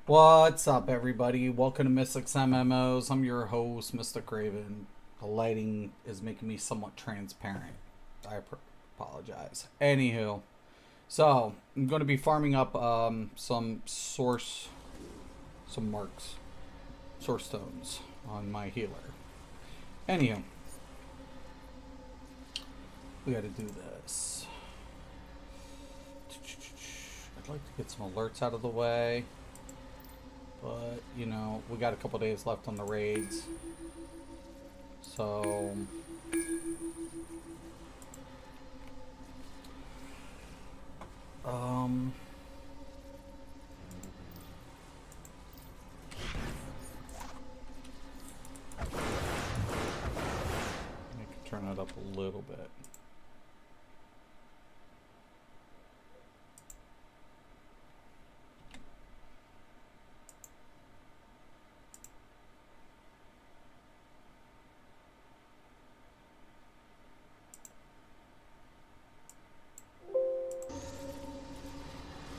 What's up, everybody? Welcome to Mystics MMOs. I'm your host, Mr. Craven. The lighting is making me somewhat transparent. I apologize. Anywho, so I'm going to be farming up some marks, source stones on my healer. Anywho, we got to do this. I'd like to get some alerts out of the way. But, you know, we got a couple days left on the raids. So... I can turn it up a little bit.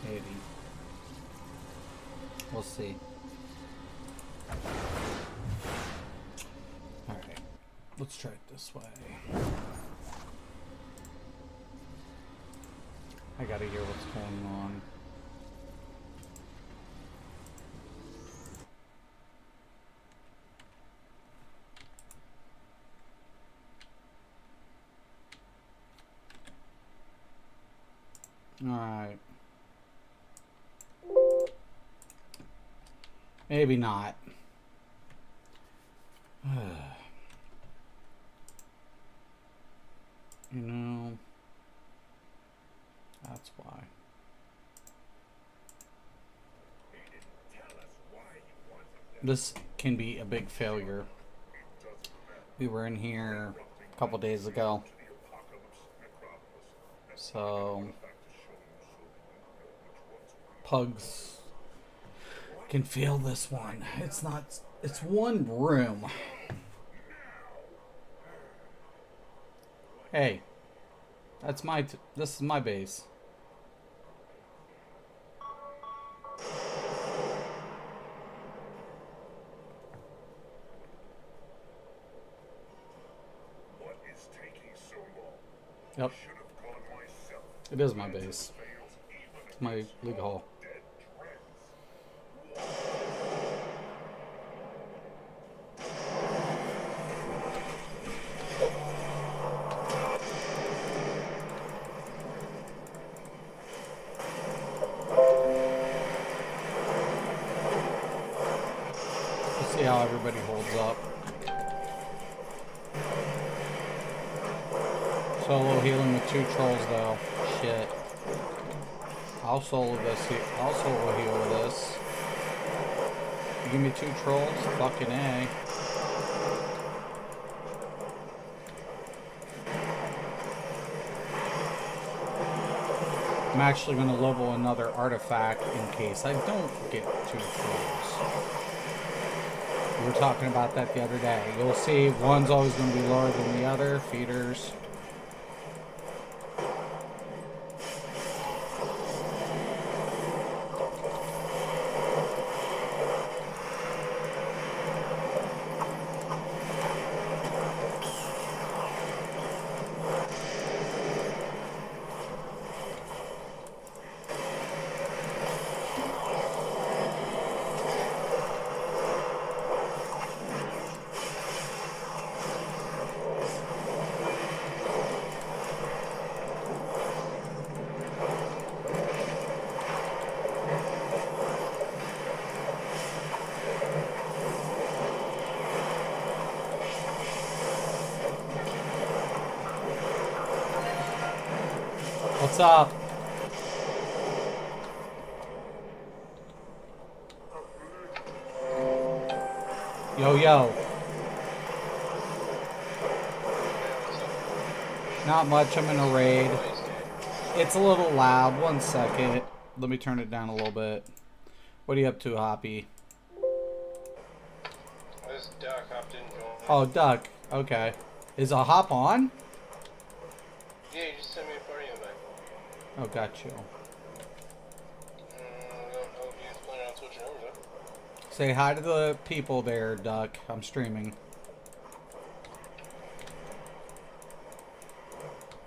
Maybe. We'll see. Alright. Let's try it this way. I gotta hear what's going on. Alright. Maybe not. You know, that's why. This can be a big failure. We were in here a couple days ago. So, pugs can fail this one. It's one room. Hey, this is my base. What is taking so long? Yep. It is my base. It's my league hall. See how everybody holds up. Solo healing with 2 trolls though. Shit. I'll solo this here. I'll solo heal with this. You give me 2 trolls? Fucking A. I'm actually going to level another artifact in case I don't get 2 trolls. We were talking about that the other day. You'll see one's always going to be lower than the other. Feeders. What's up? Yo, yo. Not much. I'm in a raid. It's a little loud. 1 second. Let me turn it down a little bit. What are you up to, Hoppy? This Duck hopped in. Oh, Duck. Okay. Is a hop on? Yeah, you just sent me a party invite. Oh, got you. I'll be playing on Twitch switching over though. Say hi to the people there, Duck. I'm streaming.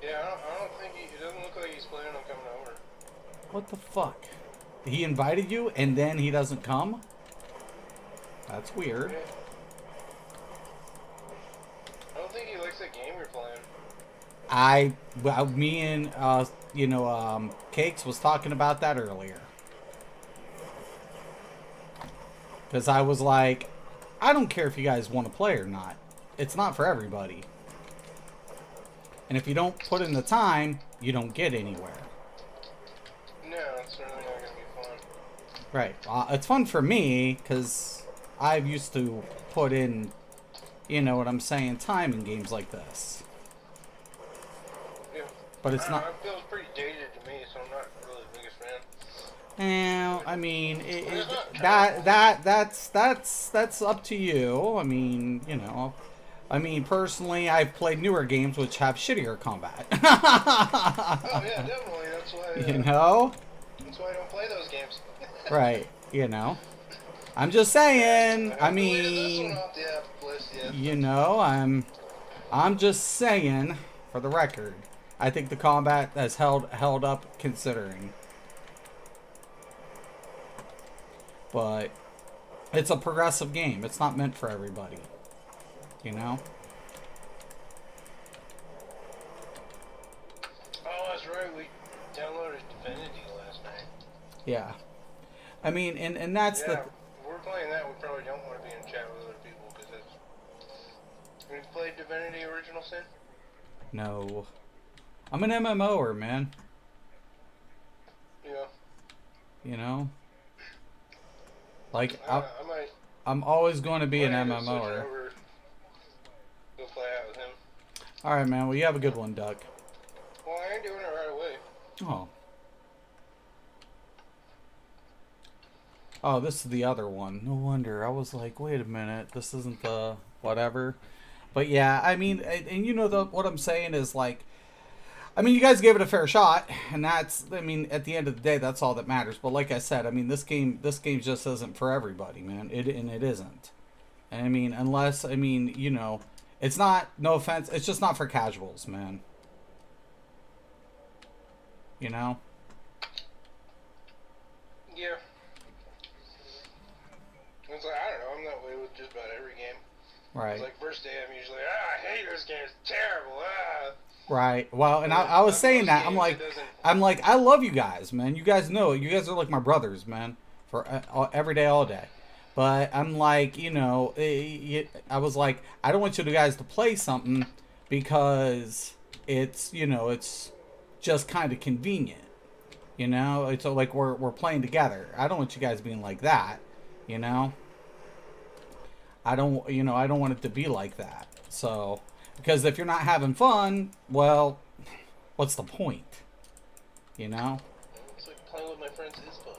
Yeah, I don't think it doesn't look like he's planning on coming over. What the fuck? He invited you and then he doesn't come? That's weird. Yeah. I don't think he likes that game you're playing. Me and, Cakes was talking about that earlier. Because I was like, I don't care if you guys want to play or not. It's not for everybody. And if you don't put in the time, you don't get anywhere. No, it's certainly not going to be fun. Right. It's fun for me because I've used to put in, you know what I'm saying, time in games like this. Yeah. But it's not. It feels pretty dated to me, so I'm not really the biggest fan. I mean, It's that's up to you. I mean, you know. I mean, personally, I've played newer games which have shittier combat. Oh yeah, definitely. That's why. You know? That's why I don't play those games. Right. You know. I'm just saying. I haven't deleted this mean, one off the app list yet. you know, I'm just saying, for the record, I think the combat has held up considering. But it's a progressive game. It's not meant for everybody. You know? Oh, that's right. We downloaded Divinity last night. Yeah. I mean, and that's Yeah, the... if we're playing that. We probably don't want to be in chat with other people because it's. Have you played Divinity Original Sin? No. I'm an MMOer, man. Yeah. You know? Like, I might. I'm always going to be an might end up switching MMOer. over, go play out with him. Alright, man. Well, you have a good one, Duck. Well, I ain't doing it right away. Oh. Oh, this is the other one. No wonder. I was like, wait a minute. This isn't the whatever. But yeah, I mean, and you know what I'm saying is like, I mean, you guys gave it a fair shot, and that's, I mean, at the end of the day, that's all that matters. But like I said, I mean, this game just isn't for everybody, man. It isn't. And I mean, unless, I mean, you know, it's not, no offense, it's just not for casuals, man. You know? Yeah. It's like, I don't know, I'm that way with just about every game. Right. It's like, first day I'm usually, I hate this game, it's terrible, Right. Well, and I was saying that, I'm like, I love you guys, man. You guys know it. You guys are like my brothers, man. For every day, all day. But I'm like, you know, I was like, I don't want you guys to play something because it's, you know, it's just kind of convenient. You know, it's like we're playing together. I don't want you guys being like that. You know, I don't want it to be like that. So, because if you're not having fun, well, what's the point? You know? It's like playing with my friends is fun.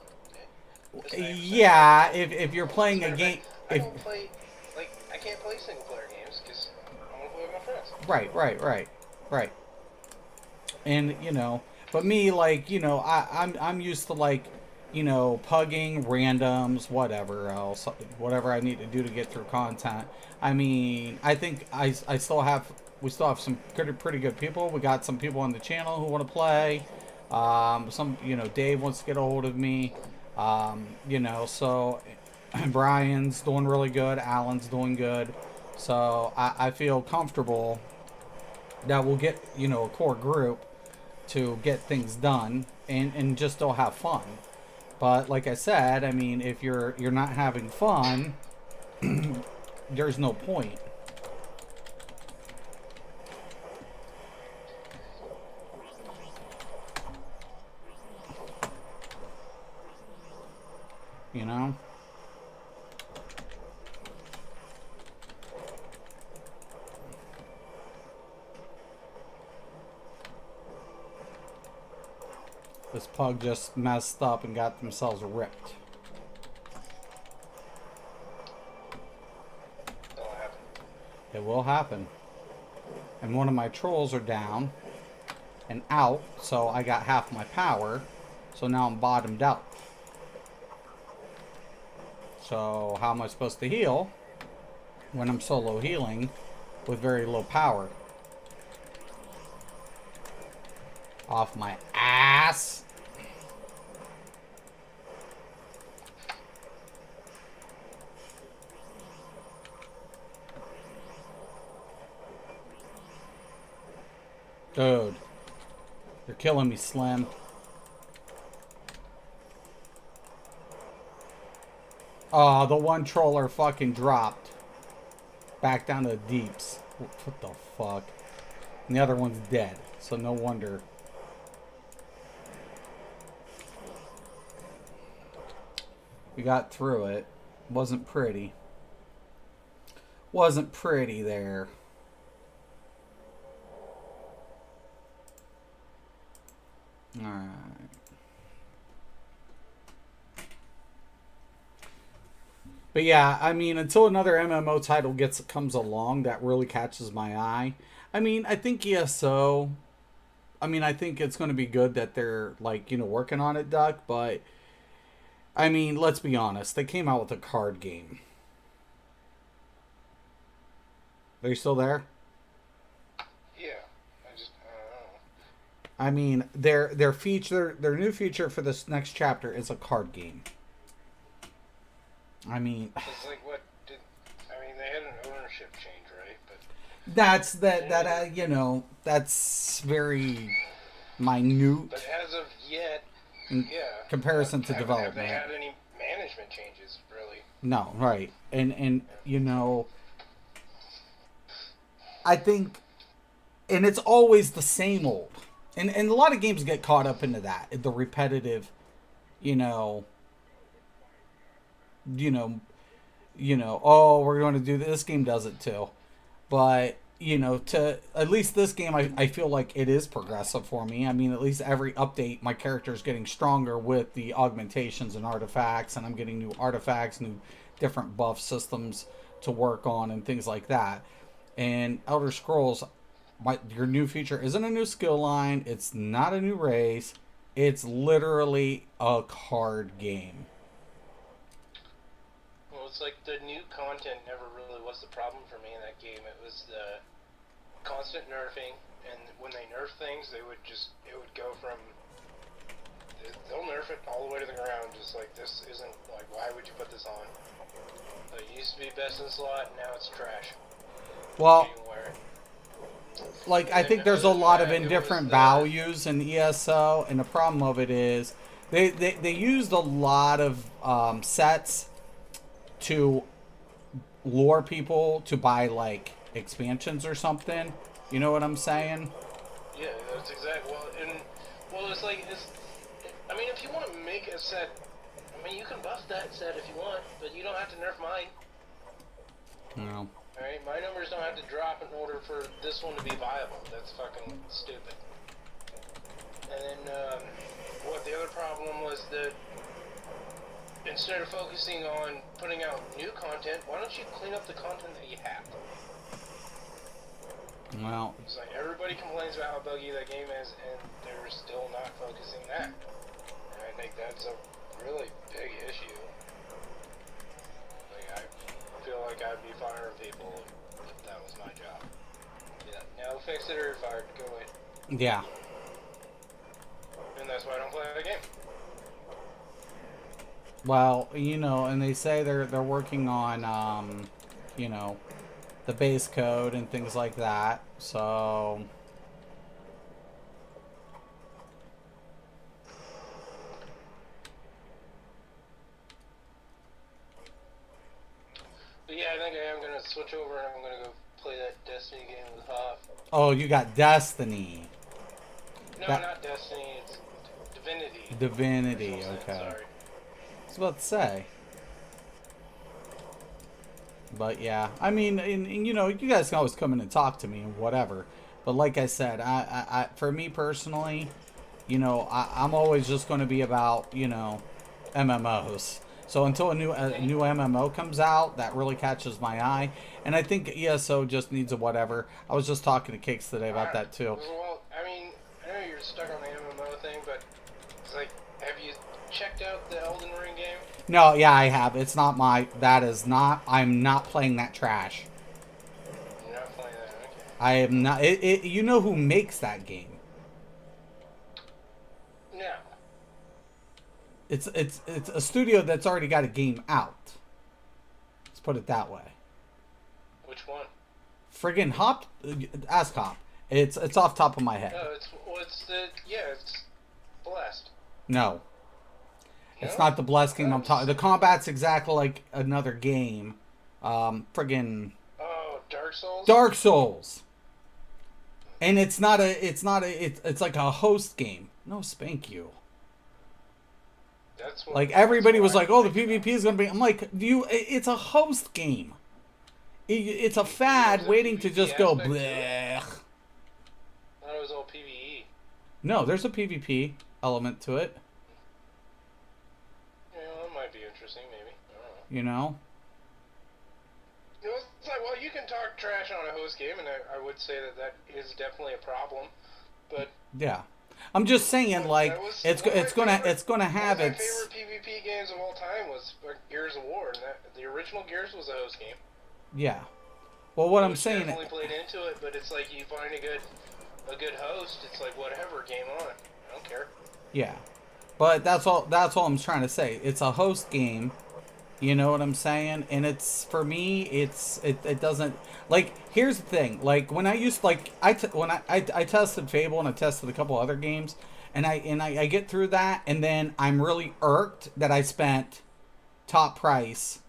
Okay? Yeah, if you're playing a game, I don't play, like, I can't play single player games because I want to play with my friends. Right. And you know, but me, like, you know, I'm used to, like, you know, pugging, randoms, whatever else, whatever I need to do to get through content. I mean, I think we still have some pretty good people. We got some people on the channel who want to play. Some, you know, Dave wants to get a hold of me. You know, so Brian's doing really good. Alan's doing good. So I feel comfortable that we'll get, you know, a core group to get things done and just still have fun. But like I said, I mean, if you're not having fun, there's no point. You know? This pug just messed up and got themselves ripped. That'll happen. It will happen. And one of my trolls are down and out, so I got half my power. So now I'm bottomed out. So how am I supposed to heal when I'm solo healing with very low power? Off my ass. Dude. You're killing me, Slim. Oh, the one troller fucking dropped. Back down to the deeps. What the fuck? And the other one's dead. So no wonder. We got through it. Wasn't pretty. Wasn't pretty there. Alright. But yeah, I mean, until another MMO title comes along that really catches my eye. I mean, I think ESO. I mean, I think it's going to be good that they're like, working on it, Duck. But I mean, let's be honest. They came out with a card game. Are you still there? Yeah, I don't know. I mean, their new feature for this next chapter is a card game. I mean, It's like I mean, they had an ownership change, right? But that's that's very minute. But as of yet, in comparison to development. Have they had any management changes, really? No, right. And I think, and it's always the same old. And a lot of games get caught up into that. The repetitive, oh, we're going to do this. This game does it too. But, to at least this game, I feel like it is progressive for me. I mean, at least every update, my character is getting stronger with the augmentations and artifacts, and I'm getting new artifacts, new different buff systems to work on, and things like that. And Elder Scrolls, your new feature isn't a new skill line. It's not a new race. It's literally a card game. Well, it's like the new content never really was the problem for me in that game. It was the constant nerfing, and when they nerf things, it would go from, they'll nerf it all the way to the ground, just like, this isn't, like, why would you put this on? It used to be best in slot, now it's trash. Well, like, I think there's a lot of indifferent values in ESO, and the problem of it is they used a lot of sets to lure people to buy, like, expansions or something. You know what I'm saying? Yeah, that's exactly. It's like, I mean, if you want to make a set, I mean, you can buff that set if you want, but you don't have to nerf mine. No. Alright, my numbers don't have to drop in order for this one to be viable. That's fucking stupid. And then, the other problem was that instead of focusing on putting out new content, why don't you clean up the content that you have? Well, it's like everybody complains about how buggy that game is, and they're still not focusing that. And I think that's a really big issue. Like, I feel like I'd be firing people if that was my job. Yeah, now fix it or you're fired. Go away. yeah. And that's why I don't play the game. Well, and they say they're working on, the base code and things like that. So, but yeah, I think I am gonna switch over and I'm gonna go play that Destiny game with Hoff. oh, you got Destiny. No, not Destiny. It's Divinity. Divinity. Okay. Sorry. I was about to say. But yeah, I mean, and you guys can always come in and talk to me and whatever. But like I said, I for me personally, I'm always just going to be about, MMOs. So until a new MMO comes out that really catches my eye, and I think ESO just needs a whatever. I was just talking to Cakes today about that too. Well, I mean, I know you're stuck on the MMO thing, but it's like, have you checked out the Elden Ring game? No, yeah, I have. It's not my. That is not. I'm not playing that trash. You're not playing that, okay. I am not. You know who makes that game? No. It's a studio that's already got a game out. Let's put it that way. Which one? Friggin' Hop. Ask Hop. It's off top of my head. No, it's Blessed. No. It's No? not the Blessed game I'm talking. The combat's exactly like another game. Friggin' Oh, Dark Souls? Dark Souls. And it's like a host game. No, spank you. That's what, Like everybody was like, that's "Oh, the why I think PvP is gonna be." I'm like, it's a host game. It's a fad There's a waiting to PvP just go aspect to it? bleh. I thought it was all PvE. No, there's a PvP element to it. Yeah, well, that might be interesting, maybe. I don't know. You know. You know, it's like, well, you can talk trash on a host game, and I would say that is definitely a problem. But Yeah, I'm just saying, like that was it's one of my it's gonna favorite- have one of my its. favorite PvP games of all time was Gears of War, and the original Gears was a host game. Yeah. Well, what I'm Which saying. definitely played into it, but it's like you find a good host, it's like whatever, game on. I don't care. Yeah, but that's all I'm trying to say. It's a host game. You know what I'm saying? And it's for me, it doesn't like. Here's the thing. Like when I used like I tested Fable and I tested a couple other games, and I get through that, and then I'm really irked that I spent top price.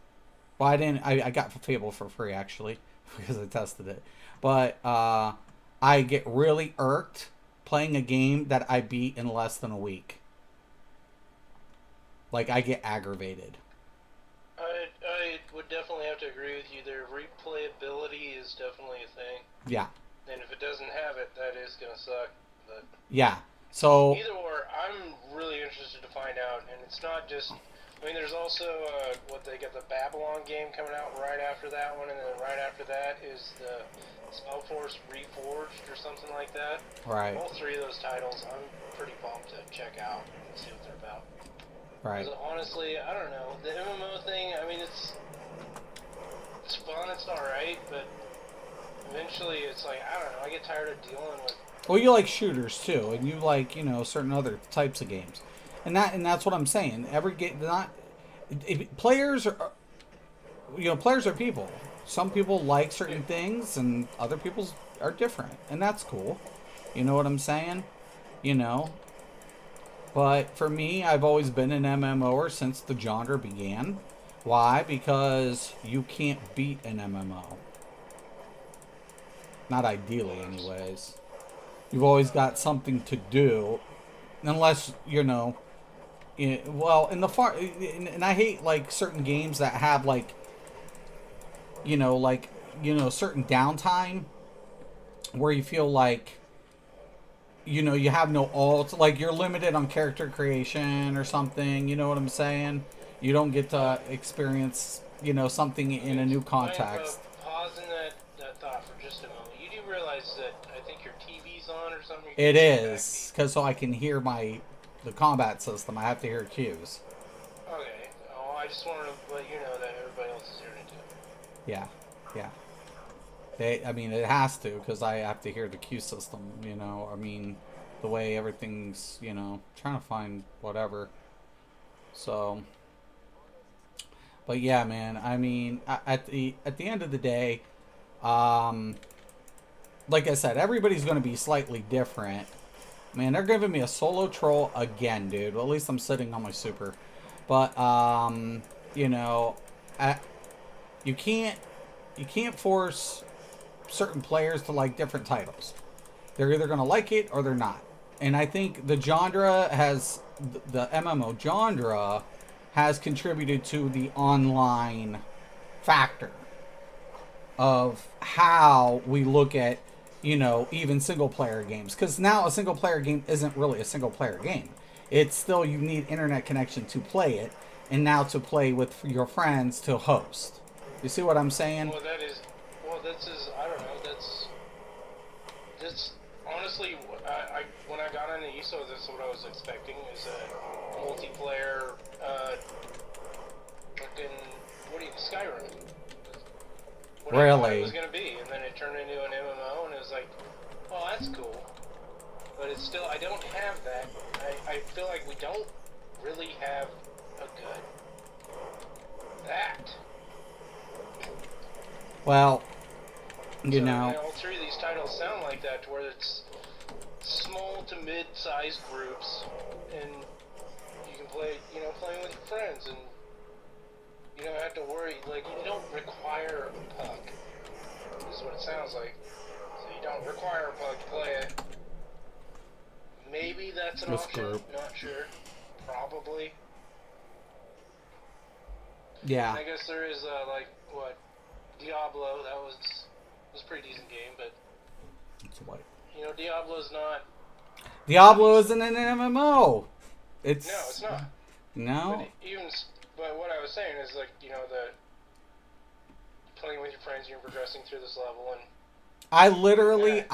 Well, I didn't. I got Fable for free actually because I tested it, but I get really irked playing a game that I beat in less than a week. Like I get aggravated. I would definitely have to agree with you there. Replayability is definitely a thing. Yeah. And if it doesn't have it, that is going to suck. But Yeah. So either or, I'm really interested to find out. And it's not just... I mean, there's also, they got the Babylon game coming out right after that one. And then right after that is the Spellforce Reforged or something like that. right, All three of those titles, I'm pretty pumped to check out and see what they're about. right. 'Cause honestly, I don't know. The MMO thing, I mean, it's fun, it's alright, but eventually it's like, I don't know, I get tired of dealing with... Well, you like shooters too, and you like certain other types of games, and that's what I'm saying. Every game, players are players are people. Some people like certain things, and other people's are different, and that's cool. You know what I'm saying? You know. But for me, I've always been an MMOer since the genre began. Why? Because you can't beat an MMO. Not ideally, anyways. You've always got something to do, unless well, in the far, and I hate like certain games that have like, certain downtime, where you feel like, you have no alt, like you're limited on character creation or something. You know what I'm saying? You don't get to experience, something in a new context. Pausing that thought for just a moment. You do realize that I think your TV's on or something? It is, because so I can hear the combat system. I have to hear cues. Okay. Oh, I just wanted to let you know that everybody else is hearing it too. Yeah, yeah. It has to, because I have to hear the cue system, the way everything's, trying to find whatever. So, but yeah, man, at the end of the day, like I said, everybody's going to be slightly different. Man, they're giving me a solo troll again, dude. Well, at least I'm sitting on my super. But, you can't force certain players to like different titles. They're either going to like it or they're not. And I think the MMO genre has contributed to the online factor of how we look at, even single player games. Because now a single player game isn't really a single player game. It's still, you need internet connection to play it, and now to play with your friends to host. You see what I'm saying? I don't know, that's honestly, when I got into ESO, that's what I was expecting, is a multiplayer, fucking Skyrim. What I thought it was Really? gonna be, and then it turned into an MMO, and it was like, oh, that's cool. But it's still, I don't have that. I feel like we don't really have a good that. Well, you So, know. all three of these titles sound like that, to where it's small to mid-sized groups, and you can play, playing with your friends, and you don't have to worry, like, you don't require a puck, is what it sounds like. So you don't require a puck to play it. Maybe that's an This option, group. not sure. Probably. Yeah. I guess there is, Diablo, that was a pretty decent game, but, It's white. Diablo's not... Diablo isn't an MMO. It's No, it's not. No. But what I was saying is, like, the playing with your friends, you're progressing through this level, and I literally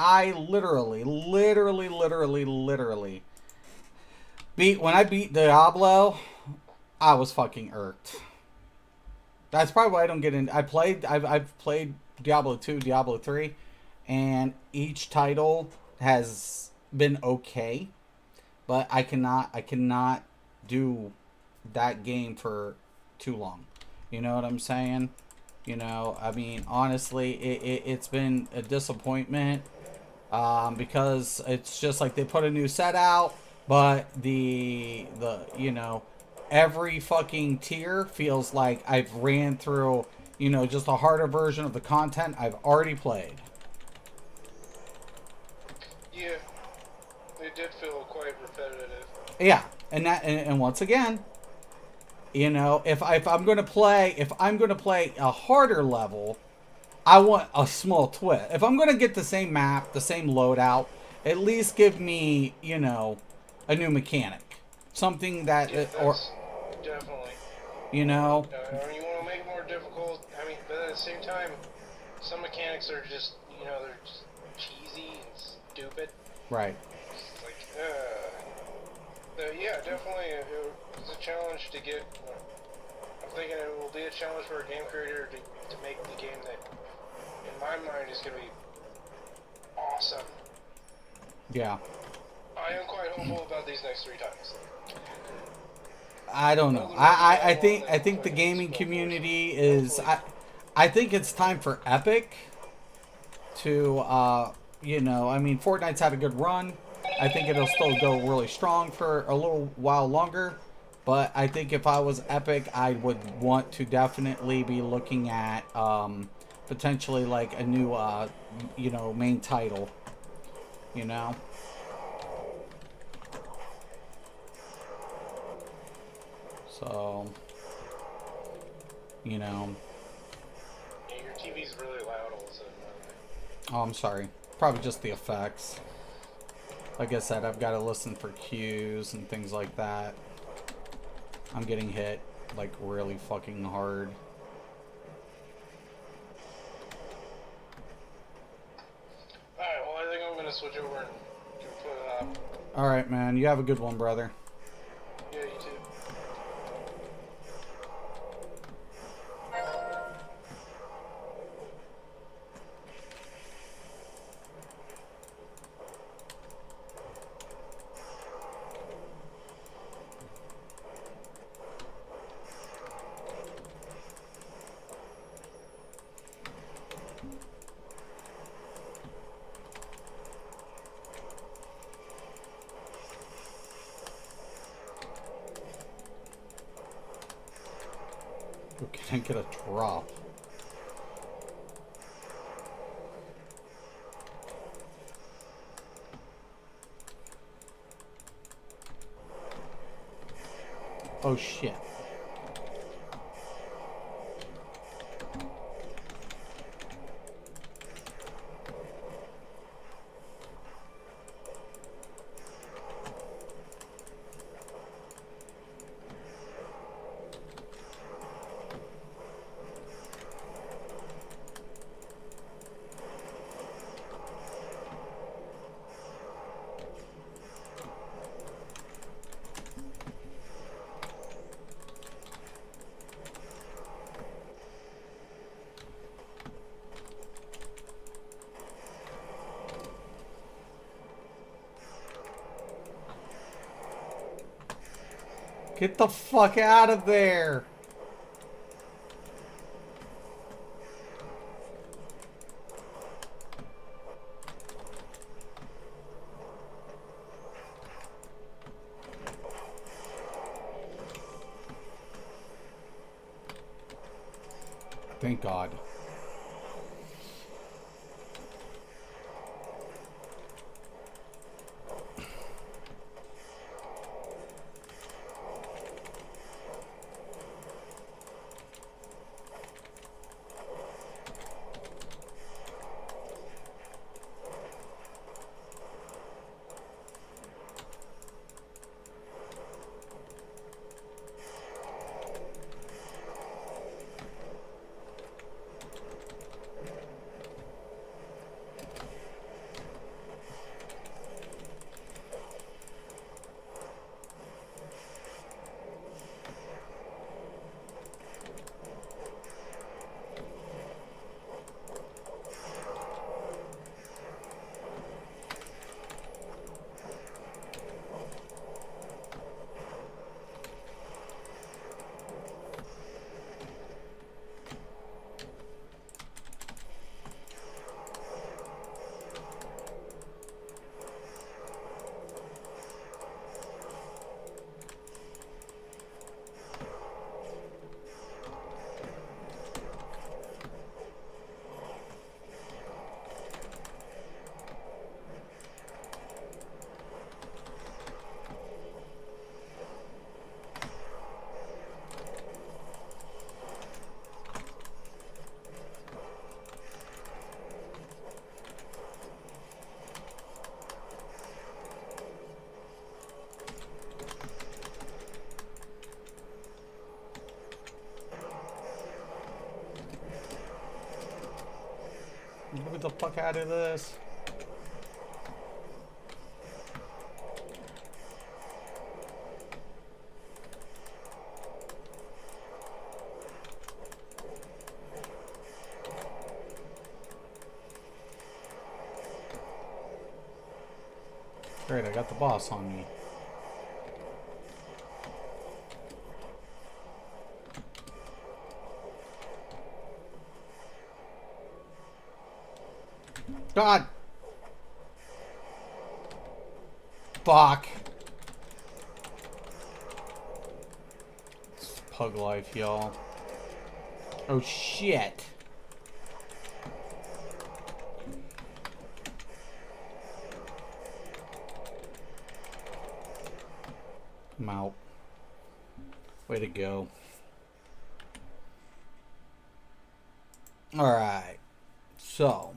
beat when I beat Diablo, I was fucking irked. That's probably why I don't get in. I've played Diablo 2, Diablo 3, and each title has been okay, but I cannot do that game for too long. You know what I'm saying? I mean, honestly, it's been a disappointment because it's just like they put a new set out, but the every fucking tier feels like I've ran through, just a harder version of the content I've already played. yeah, it did feel quite repetitive. Yeah, and once again, if I'm gonna play a harder level, I want a small twist. If I'm gonna get the same map, the same loadout, at least give me, a new mechanic, something that Yeah, or that's definitely. you know, I mean, you want to make it more difficult. I mean, but at the same time, some mechanics are just, they're just cheesy and stupid. right? It's like, yeah, definitely, it's a challenge to get. I'm thinking it will be a challenge for a game creator to make the game that, in my mind, is going to be awesome. Yeah. I am quite hopeful about these next 3 titles. I don't know. I think the gaming community is. I think it's time for Epic to. I mean, Fortnite's had a good run. I think it'll still go really strong for a little while longer. But I think if I was Epic, I would want to definitely be looking at potentially like a new, main title. So, Yeah, your TV's really loud all of a sudden. oh, I'm sorry. Probably just the effects. Like I said, I've got to listen for cues and things like that. I'm getting hit, like, really fucking hard. Alright, well, I think I'm going to switch over and put it up. Alright, man. You have a good one, brother. Yeah, you too. Oh, can I get a drop? Oh, shit. Get the fuck out of there. Thank God. Get the fuck out of this. Great, I got the boss on me. God! Fuck! It's pug life, y'all. Oh shit! I'm out. Way to go. Alright. So.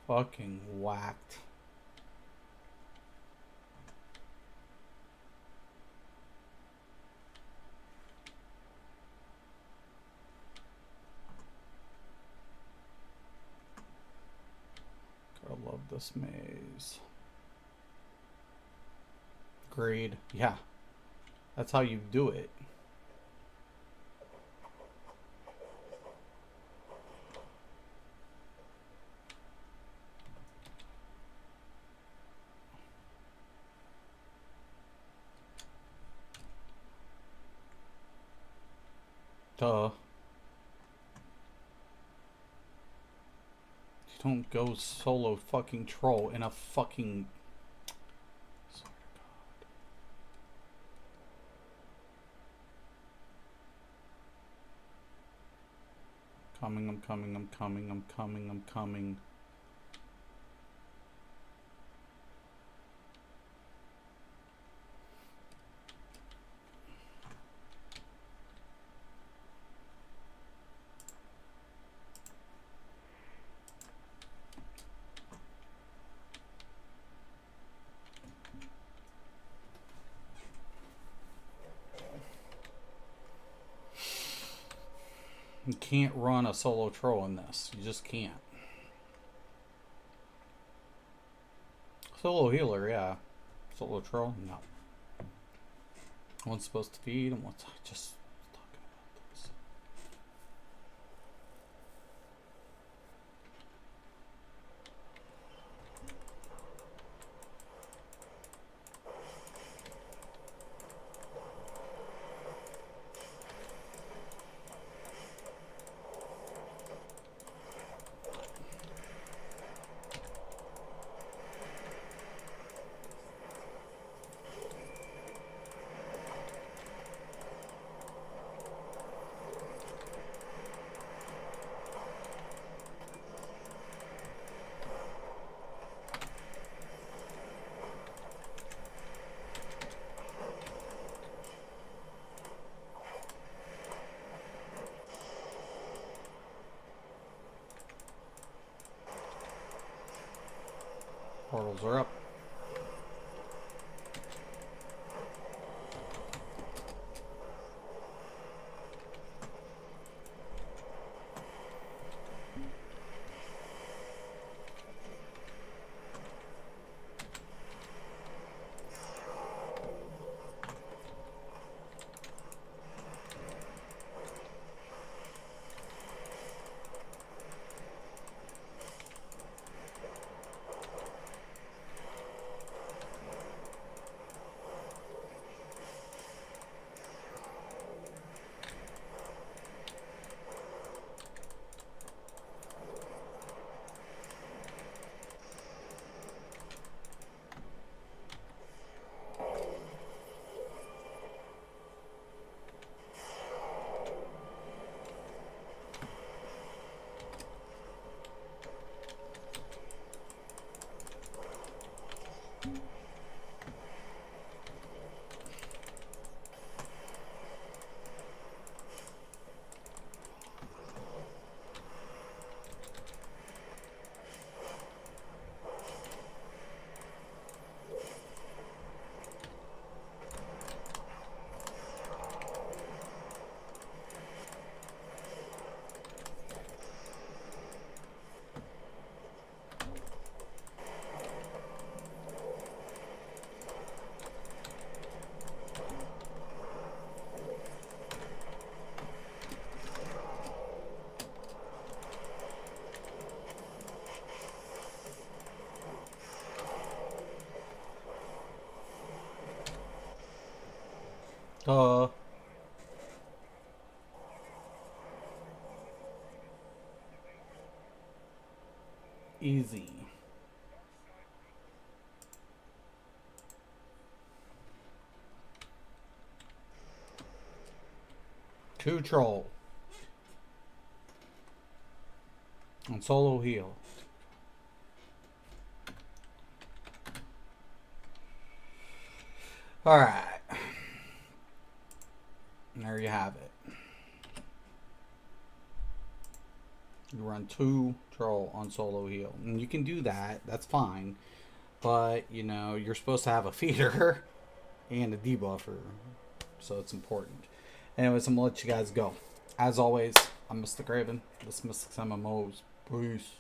Fucking whacked. Gotta love this maze. Agreed. Yeah. That's how you do it. Duh. You don't go solo fucking troll in a fucking... Swear to God. Coming, I'm coming, I'm coming, I'm coming, I'm coming. You can't run a solo troll in this. You just can't. Solo healer, yeah. Solo troll, no. One's supposed to feed and one's just talking about this. Portals are up. Easy. Two troll. And solo heal. Alright. There you have it. You run two troll on solo heal. And you can do that. That's fine. But, you know, you're supposed to have a feeder and a debuffer. So it's important. Anyways, I'm going to let you guys go. As always, I'm Mr. Craven. This is Mystic MMOs. Peace.